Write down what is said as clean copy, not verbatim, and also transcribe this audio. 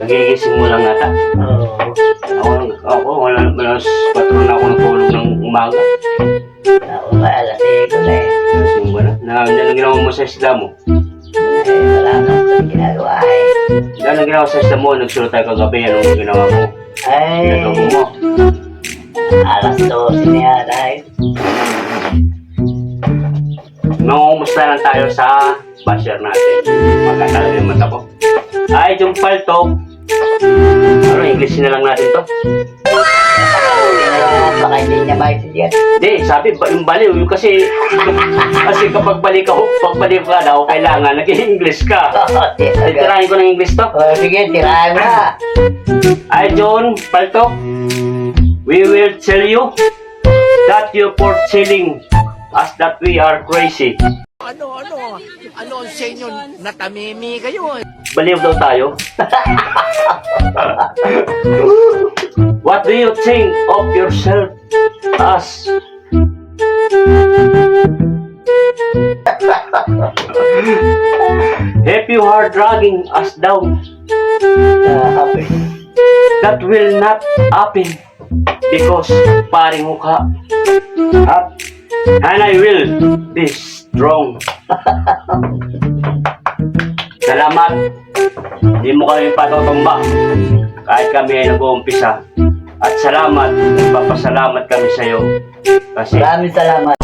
Nagigising mo lang ata. Oo. Ako, wala patron ako ng tulog ng umaga. Ako ba, alas 5 na eh. Yung ba na? Anong ginawa mo sa isla mo? Wala nang kung ginagawa eh. Anong ginawa sa isla mo? Nagsulot tayo kagabi. Anong ginawa mo? Ay, Ginagawa mo? alas 12 na yata eh. Nangungumusta lang tayo sa basher natin. Magkatala naman ako. Ay, yung paltok. Ano, English na lang natin to. Baka hindi niya maintindihan. Hindi, sabi, yung baliw, yung kasi kapag balik ka daw, kailangan nag-English ka. Ay, tirahin ko ng English to. Sige, tirahan mo na. Ay, John, paltok. We will tell you that you for chilling us that we are crazy. Ano ang sa inyo? Natamimi kayo eh. Baliw daw tayo. What do you think of yourself as? If you are dragging us down, that will not happen because paring mukha at and I will be strong. Salamat. Hindi mo kami patutumba kahit kami ay nag-uumpisa. At salamat, nagpapasalamat kami sa iyo. Kasi Maraming salamat.